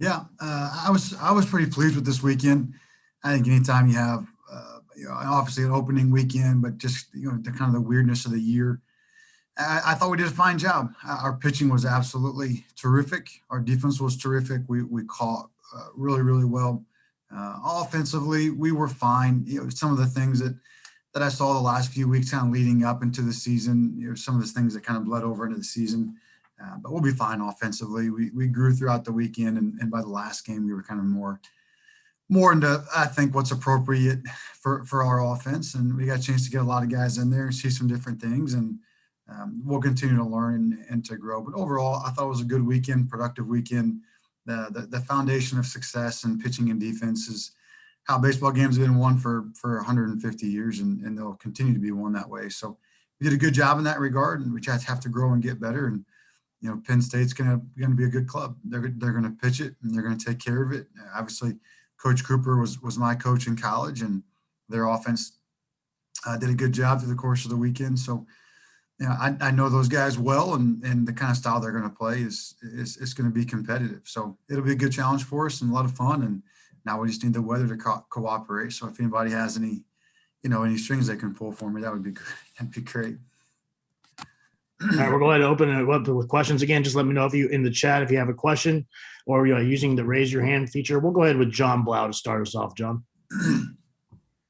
Yeah, I was pretty pleased with this weekend. I think anytime you have, obviously an opening weekend, but just the kind of the weirdness of the year, I thought we did a fine job. Our pitching was absolutely terrific. Our defense was terrific. We caught really really well. Offensively, we were fine. Some of the things that I saw the last few weeks, kind of leading up into the season, some of the things that kind of bled over into the season. But we'll be fine offensively. We grew throughout the weekend, and by the last game, we were kind of more into, I think, what's appropriate for our offense. And we got a chance to get a lot of guys in there and see some different things. And we'll continue to learn and to grow. But overall, I thought it was a good weekend, productive weekend. The foundation of success in pitching and defense is how baseball games have been won for 150 years, and they'll continue to be won that way. So we did a good job in that regard, and we just have to grow and get better. And Penn State's gonna be a good club. They're gonna pitch it and they're gonna take care of it. Obviously, Coach Cooper was my coach in college, and their offense did a good job through the course of the weekend. So I know those guys well, and the kind of style they're going to play is going to be competitive. So it'll be a good challenge for us and a lot of fun. And now we just need the weather to cooperate. So if anybody has any strings they can pull for me, that would be good. That'd be great. All right, we'll go ahead and open it up with questions again. Just let me know if you in the chat if you have a question, or you're using the raise your hand feature. We'll go ahead with John Blau to start us off. John,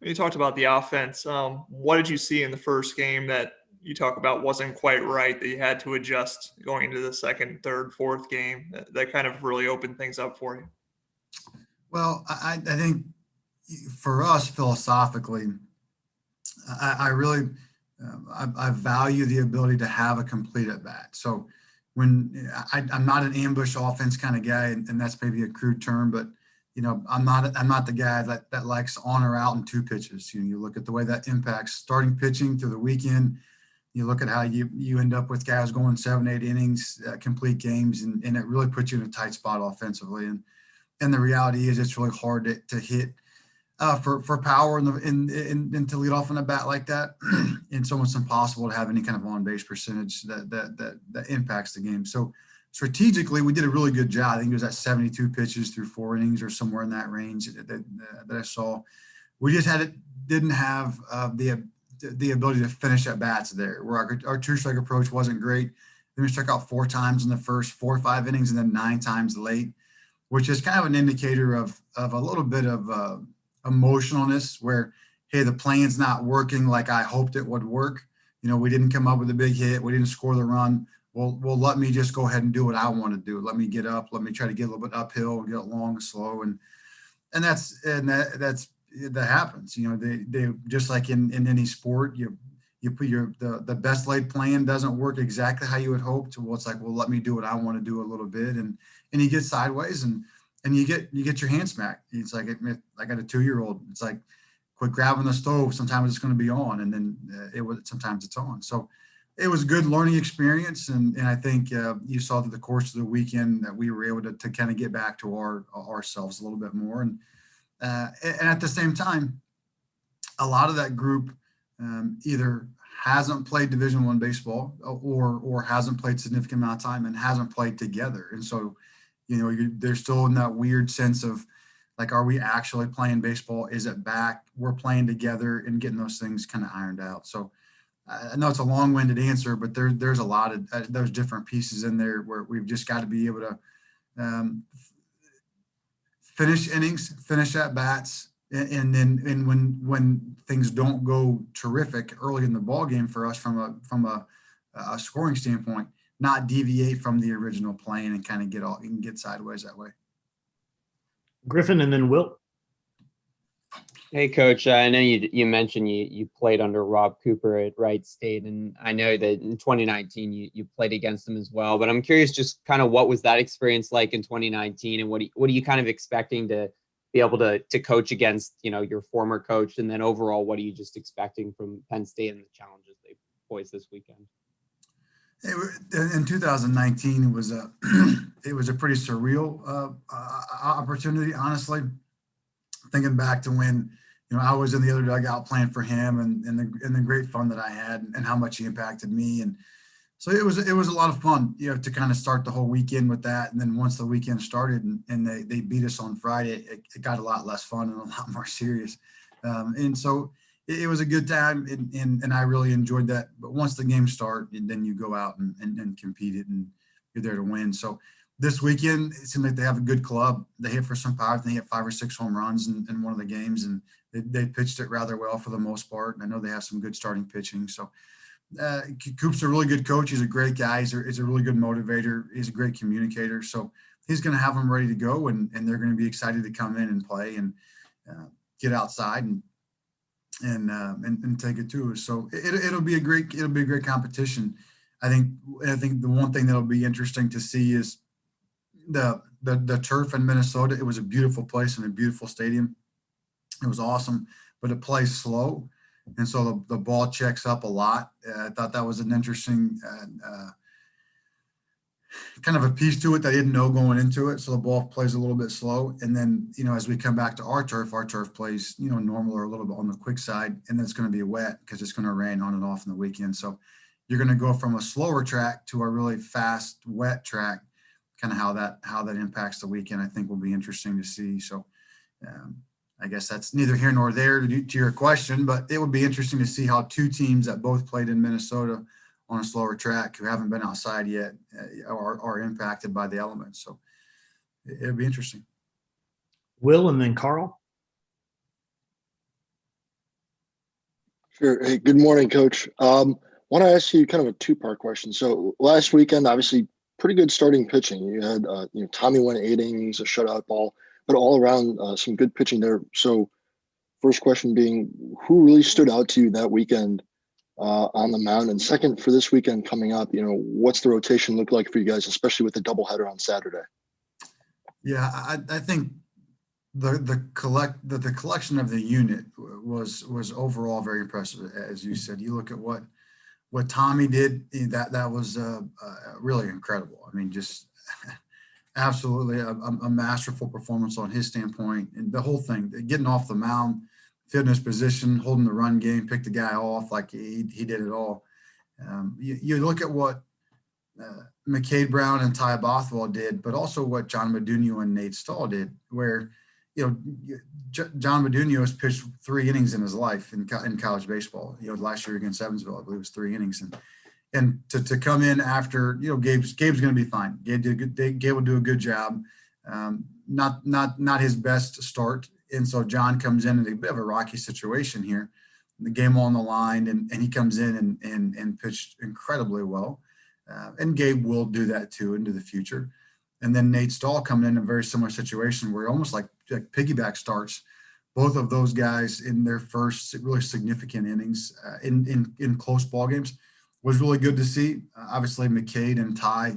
you talked about the offense. What did you see in the first game that you talk about wasn't quite right, that you had to adjust going into the second, third, fourth game that kind of really opened things up for you? Well, I think for us philosophically, I really I value the ability to have a complete at bat. So when I'm not an ambush offense kind of guy, and that's maybe a crude term, but I'm not the guy that likes on or out in two pitches. You look at the way that impacts starting pitching through the weekend. You look at how you end up with guys going 7-8 innings, complete games, and it really puts you in a tight spot offensively. And the reality is it's really hard to hit for power and to lead off on a bat like that. It's almost impossible to have any kind of on-base percentage that impacts the game. So strategically, we did a really good job. I think it was at 72 pitches through 4 innings or somewhere in that range that I saw. We just didn't have the ability to finish at bats there, where our two-strike approach wasn't great. Then we struck out 4 times in the first 4 or 5 innings, and then 9 times late, which is kind of an indicator of a little bit of emotionalness, where, hey, the plan's not working like I hoped it would work. We didn't come up with a big hit. We didn't score the run. Well, let me just go ahead and do what I want to do. Let me get up. Let me try to get a little bit uphill and get it long, slow, and that happens. They just like in any sport, you put the best laid plan doesn't work exactly how you would hope to. Well, it's like, well, let me do what I want to do a little bit, and you get sideways and you get your hand smacked. It's like I got a 2-year-old. It's like, quit grabbing the stove. Sometimes it's going to be on, and then sometimes it's on. So it was a good learning experience, and I think you saw through the course of the weekend that we were able to kind of get back to ourselves a little bit more. And at the same time, a lot of that group either hasn't played Division I baseball or hasn't played significant amount of time and hasn't played together. And so, they're still in that weird sense of like, are we actually playing baseball? Is it back? We're playing together and getting those things kind of ironed out. So I know it's a long-winded answer, but there's a lot of those different pieces in there where we've just got to be able to finish innings, finish at bats, and then when things don't go terrific early in the ball game for us from a scoring standpoint, not deviate from the original plan and kind of get sideways that way. Griffin, and then Will. Hey, Coach. I know you mentioned you played under Rob Cooper at Wright State, and I know that in 2019 you played against him as well. But I'm curious, just kind of what was that experience like in 2019, and what are you kind of expecting to be able to coach against your former coach, and then overall, what are you just expecting from Penn State and the challenges they poised this weekend? In 2019, it was a pretty surreal opportunity, honestly. Thinking back to when I was in the other dugout playing for him, and the great fun that I had, and how much he impacted me, and So it was a lot of fun, to kind of start the whole weekend with that. And then once the weekend started and they beat us on Friday, it got a lot less fun and a lot more serious. And so it was a good time, and I really enjoyed that. But once the games start, then you go out and compete it, and you're there to win. So this weekend, it seemed like they have a good club. They hit for some power. They hit 5 or 6 home runs in one of the games, and they pitched it rather well for the most part. And I know they have some good starting pitching. So Coop's a really good coach. He's a great guy. He's a really good motivator. He's a great communicator. So he's going to have them ready to go, and they're going to be excited to come in and play and get outside and take it to us. So it'll be a great competition. I think the one thing that'll be interesting to see is the turf in Minnesota. It was a beautiful place and a beautiful stadium. It was awesome, but it plays slow. And so the ball checks up a lot. I thought that was an interesting kind of a piece to it that I didn't know going into it. So the ball plays a little bit slow. And then, as we come back to our turf plays, normal or a little bit on the quick side. And then it's going to be wet because it's going to rain on and off in the weekend. So you're going to go from a slower track to a really fast, wet track, kind of how that impacts the weekend, I think will be interesting to see. So I guess that's neither here nor there to your question, but it would be interesting to see how 2 teams that both played in Minnesota on a slower track who haven't been outside yet are impacted by the elements. So it'll be interesting. Will, and then Carl. Sure. Hey, good morning, Coach. Want to ask you kind of a 2-part question. So last weekend, obviously, pretty good starting pitching. You had, Tommy went 8 innings, a shutout ball, but all around some good pitching there. So first question being, who really stood out to you that weekend on the mound? And second, for this weekend coming up, what's the rotation look like for you guys, especially with the doubleheader on Saturday? Yeah, I think the collection of the unit was overall very impressive. As you said, you look at what Tommy did, that was really incredible. I mean, just absolutely a masterful performance on his standpoint, and the whole thing, getting off the mound, fitness position, holding the run game, pick the guy off, like he did it all. You look at what McCabe Brown and Ty Bothwell did, but also what John Meduno and Nate Stahl did, where John Meduno has pitched 3 innings in his life in college baseball. Last year against Evansville, I believe it was 3 innings, and to come in after, Gabe's going to be fine. Gabe will do a good job. Not his best start. And so John comes in a bit of a rocky situation here, the game on the line, and he comes in and pitched incredibly well. And Gabe will do that too into the future. And then Nate Stahl coming in a very similar situation where almost like piggyback starts, both of those guys in their first really significant innings in close ball games was really good to see. Obviously, McCade and Ty,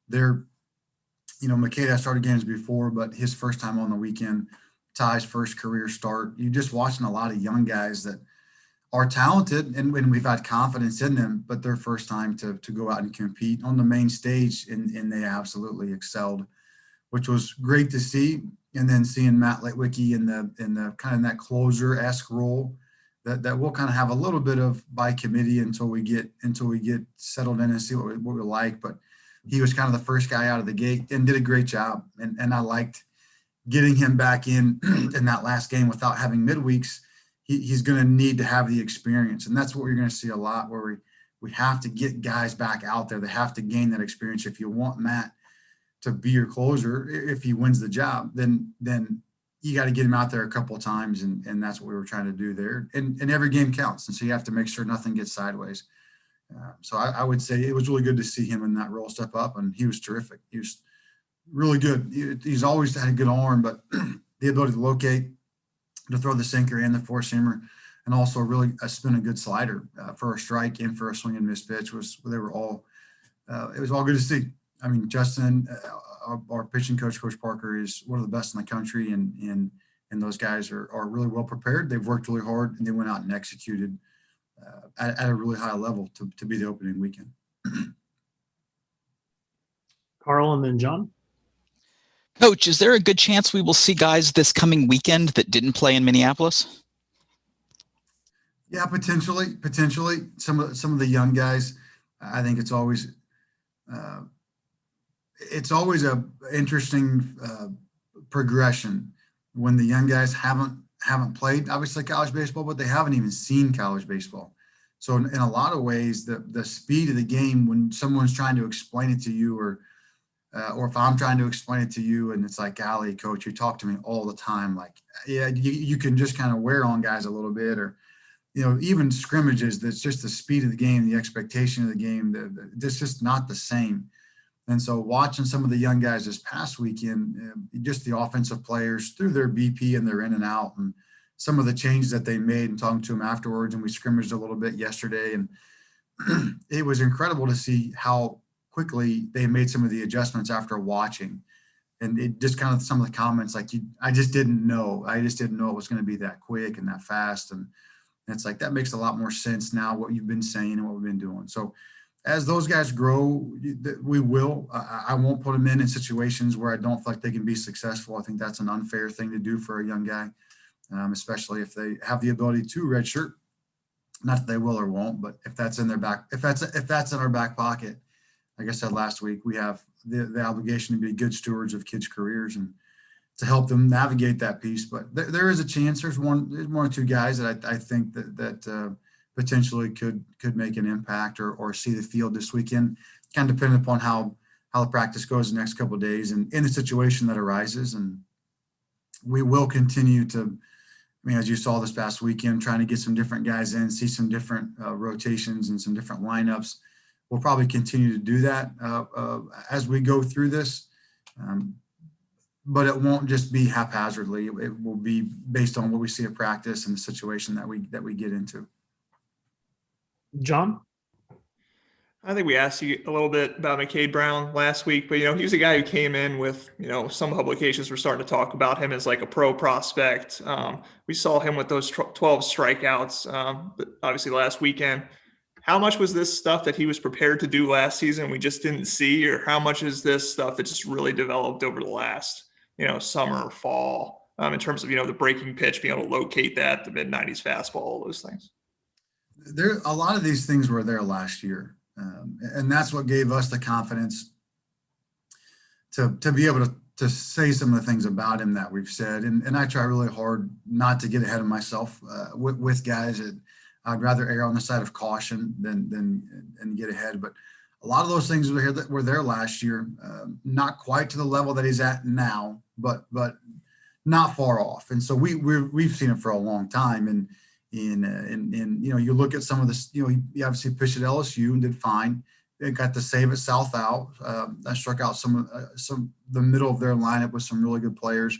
McCade has started games before, but his first time on the weekend, Ty's first career start. You're just watching a lot of young guys that are talented and we've had confidence in them, but their first time to go out and compete on the main stage, and they absolutely excelled, which was great to see. And then seeing Matt Litwicky in the kind of that closer-esque role that we'll kind of have a little bit of by committee until we get settled in and see what we like. But he was kind of the first guy out of the gate and did a great job. And I liked getting him back in that last game without having midweeks. He's going to need to have the experience. And that's what you're going to see a lot, where we have to get guys back out there. They have to gain that experience. If you want Matt to be your closer, if he wins the job, then you got to get him out there a couple of times. And that's what we were trying to do there. And every game counts. And so you have to make sure nothing gets sideways. So I would say it was really good to see him in that role step up, and he was terrific. He was really good. He's always had a good arm, but the ability to locate, to throw the sinker and the four-seamer, and also really spin a good slider for a strike and for a swing and miss pitch it was all good to see. I mean, Justin, our pitching coach, Coach Parker, is one of the best in the country, and those guys are really well prepared. They've worked really hard, and they went out and executed at a really high level to be the opening weekend. Carl, and then John. Coach, is there a good chance we will see guys this coming weekend that didn't play in Minneapolis? Yeah, potentially. Some of the young guys. I think it's always a interesting progression when the young guys haven't played obviously college baseball, but they haven't even seen college baseball. So in a lot of ways, the speed of the game when someone's trying to explain it to you, or if I'm trying to explain it to you, and it's like, golly, coach, you talk to me all the time. Like, yeah, you can just kind of wear on guys a little bit, or even scrimmages. That's just the speed of the game, the expectation of the game. It's just not the same. And so watching some of the young guys this past weekend, just the offensive players through their BP and their in and out, and some of the changes that they made, and talking to them afterwards, and we scrimmaged a little bit yesterday, and it was incredible to see how quickly they made some of the adjustments after watching. And it just kind of some of the comments, like, I just didn't know it was going to be that quick and that fast. And it's like, that makes a lot more sense now, what you've been saying and what we've been doing. So as those guys grow, we will. I won't put them in situations where I don't feel like they can be successful. I think that's an unfair thing to do for a young guy, especially if they have the ability to redshirt. Not that they will or won't, but if that's in their back, if that's in our back pocket, like I said last week, we have the obligation to be good stewards of kids' careers and to help them navigate that piece. But there is a chance. There's one or two guys that I think that potentially could make an impact or see the field this weekend, kind of depending upon how the practice goes the next couple of days and in the situation that arises. And we will continue to, as you saw this past weekend, trying to get some different guys in, see some different rotations and some different lineups. We'll probably continue to do that as we go through this. But it won't just be haphazardly. It will be based on what we see at practice and the situation that we get into. John? I think we asked you a little bit about McCabe Brown last week, but, he was a guy who came in with, some publications were starting to talk about him as like a pro prospect. We saw him with those 12 strikeouts, obviously last weekend. How much was this stuff that he was prepared to do last season we just didn't see, or how much is this stuff that just really developed over the last, summer or fall, in terms of, the breaking pitch, being able to locate that, the mid-90s fastball, all those things? A lot of these things were there last year. And that's what gave us the confidence to be able to say some of the things about him that we've said. And I try really hard not to get ahead of myself with guys. I'd rather err on the side of caution than get ahead. But a lot of those things were there last year, not quite to the level that he's at now, but not far off. And so we've seen it for a long time. And you look at some of this, he obviously pitched at LSU and did fine. They got the save at South out. I struck out some the middle of their lineup with some really good players.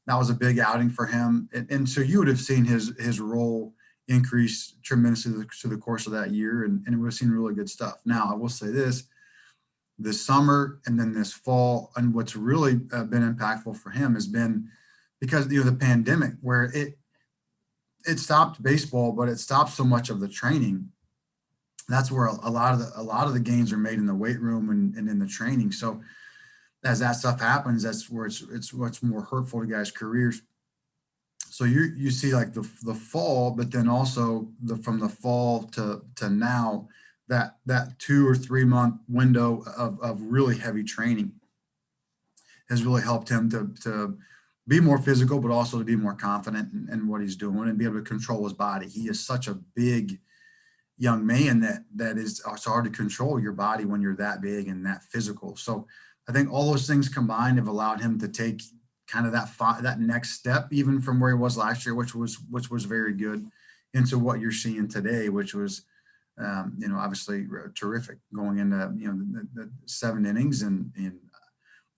That was a big outing for him. And so you would have seen his role increase tremendously through the course of that year. And we've seen really good stuff. Now, I will say this summer and then this fall, and what's really been impactful for him has been because, the pandemic, where it stopped baseball, but it stopped so much of the training. That's where a lot of the gains are made in the weight room and in the training. So as that stuff happens, that's where it's what's more hurtful to guys' careers. So you see like the fall, but then also from the fall to now, that 2 or 3 month window of really heavy training has really helped him to be more physical, but also to be more confident in what he's doing and be able to control his body. He is such a big young man that it's hard to control your body when you're that big and that physical. So I think all those things combined have allowed him to take kind of that next step, even from where he was last year, which was very good, into what you're seeing today, which was, obviously terrific going into, the 7 innings and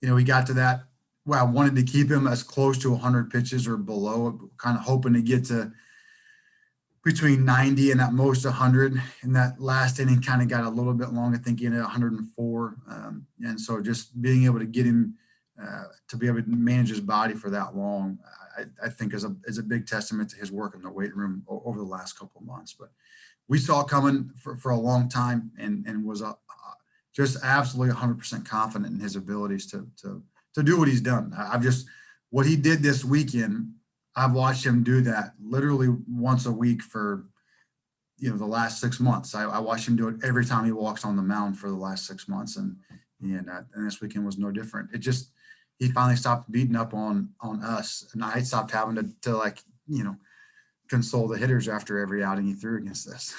we got to that. Well, I wanted to keep him as close to 100 pitches or below, kind of hoping to get to between 90 and at most 100. And that last inning kind of got a little bit long, I think, at 104. And so just being able to get him to be able to manage his body for that long, I think is a big testament to his work in the weight room over the last couple of months. But we saw it coming for a long time and was just absolutely 100% confident in his abilities to do what he's done. What he did this weekend, I've watched him do that literally once a week for the last 6 months. I watched him do it every time he walks on the mound for the last 6 months, and this weekend was no different. He finally stopped beating up on us, and I stopped having to like console the hitters after every outing he threw against us.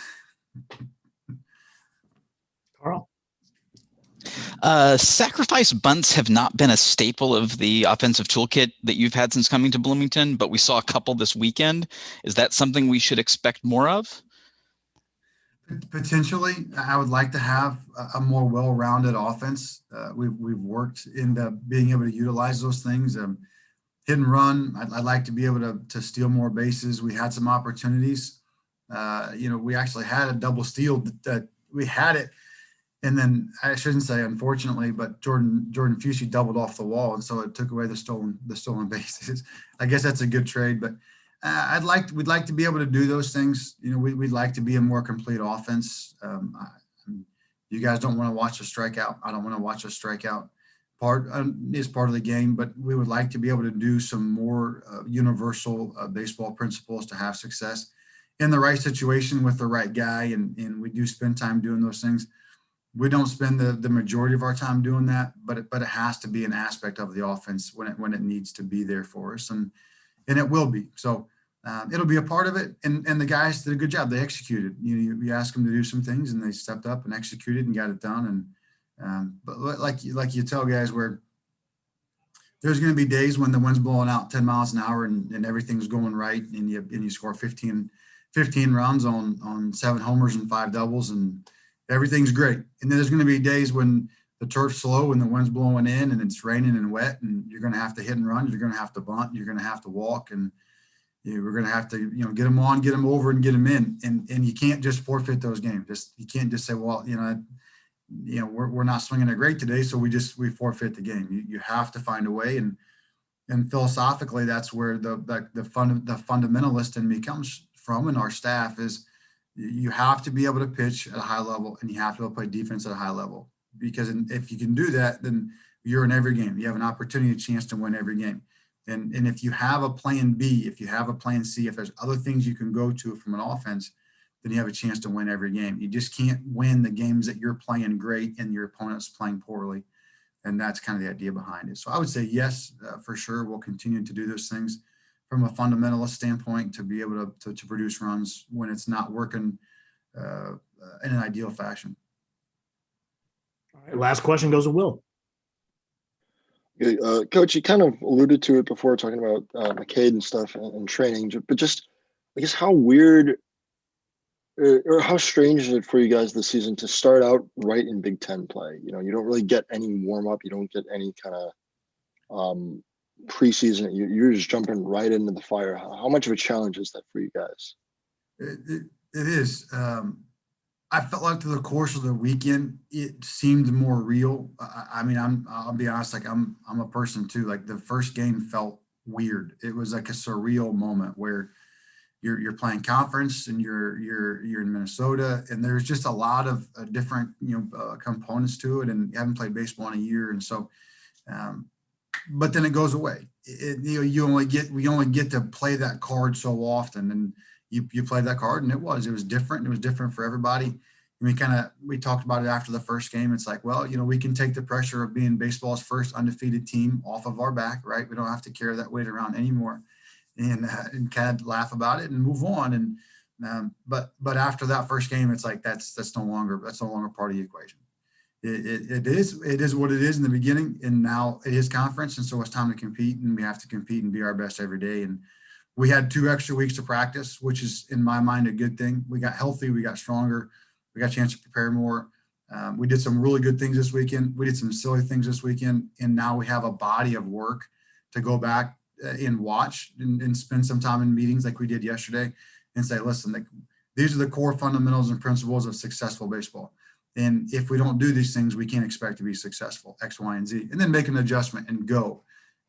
Carl. Sacrifice bunts have not been a staple of the offensive toolkit that you've had since coming to Bloomington, but we saw a couple this weekend. Is that something we should expect more of? Potentially, I would like to have a more well-rounded offense. We've worked into being able to utilize those things. Hit and run. I'd like to be able to steal more bases. We had some opportunities. We actually had a double steal that we had it. And then I shouldn't say unfortunately, but Jordan Fusey doubled off the wall, and so it took away the stolen bases. I guess that's a good trade, but we'd like to be able to do those things. We'd like to be a more complete offense. You guys don't want to watch a strikeout. I don't want to watch a strikeout. Part is part of the game, but we would like to be able to do some more universal baseball principles to have success in the right situation with the right guy, and we do spend time doing those things. We don't spend the majority of our time doing that, but it has to be an aspect of the offense when it needs to be there for us, and it will be. So it'll be a part of it, and the guys did a good job. They executed. You ask them to do some things, and they stepped up and executed and got it done. And but like you tell guys, where there's going to be days when the wind's blowing out 10 miles an hour and everything's going right, and you score 15 runs on 7 homers and 5 doubles, and everything's great. And then there's going to be days when the turf's slow and the wind's blowing in and it's raining and wet, and you're going to have to hit and run. You're going to have to bunt. You're going to have to walk, and we're going to have to get them on, get them over, and get them in. And you can't just forfeit those games. You can't just say, well, we're not swinging it great today, so we forfeit the game. You have to find a way, and philosophically, that's where the fundamentalist in me comes from, and our staff is. You have to be able to pitch at a high level, and you have to be able to play defense at a high level, because if you can do that, then you're in every game. You have an opportunity, a chance to win every game. And if you have a plan B, if you have a plan C, if there's other things you can go to from an offense, then you have a chance to win every game. You just can't win the games that you're playing great and your opponent's playing poorly. And that's kind of the idea behind it. So I would say yes, for sure. We'll continue to do those things from a fundamentalist standpoint, to be able to produce runs when it's not working in an ideal fashion. All right, last question goes to Will. Coach, you kind of alluded to it before, talking about McCabe and stuff and training, but just, I guess, how weird or how strange is it for you guys this season to start out right in Big Ten play? You don't really get any warm up. You don't get any kind of preseason. You're just jumping right into the fire. How much of a challenge is that for you guys? It is. I felt like through the course of the weekend, it seemed more real. I'll be honest. Like I'm a person too. Like the first game felt weird. It was like a surreal moment where you're playing conference and you're in Minnesota, and there's just a lot of different components to it. And you haven't played baseball in a year, and so. But then it goes away. We only get to play that card so often, and you played that card, and it was different. It was different for everybody. And we talked about it after the first game. It's like, well, we can take the pressure of being baseball's first undefeated team off of our back, right? We don't have to carry that weight around anymore, and kind of laugh about it and move on. And but after that first game, it's like that's no longer part of the equation. It is what it is in the beginning, and now it is conference, and so it's time to compete, and we have to compete and be our best every day. And we had 2 extra weeks to practice, which is in my mind a good thing. We got healthy, we got stronger, we got a chance to prepare more. We did some really good things this weekend. We did some silly things this weekend, and now we have a body of work to go back and watch and spend some time in meetings like we did yesterday and say, listen, these are the core fundamentals and principles of successful baseball. And if we don't do these things, we can't expect to be successful, X, Y, and Z. And then make an adjustment and go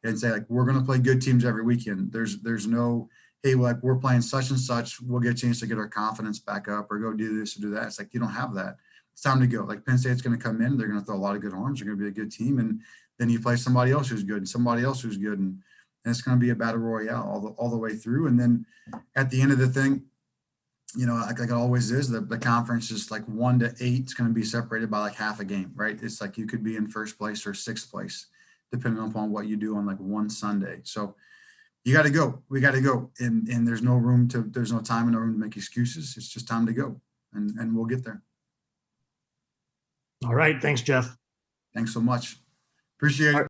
and say, we're going to play good teams every weekend. There's no, hey, we're playing such and such. We'll get a chance to get our confidence back up or go do this or do that. It's like, you don't have that. It's time to go. Like Penn State's going to come in. They're going to throw a lot of good arms. They're going to be a good team. And then you play somebody else who's good and somebody else who's good. And it's going to be a battle royale all the way through. And then at the end of the thing, like it always is, the conference is like 1 to 8. It's going to be separated by like half a game, right? It's like you could be in first place or sixth place, depending upon what you do on like one Sunday. So you got to go. We got to go. And there's no time and no room to make excuses. It's just time to go. And we'll get there. All right. Thanks, Jeff. Thanks so much. Appreciate it.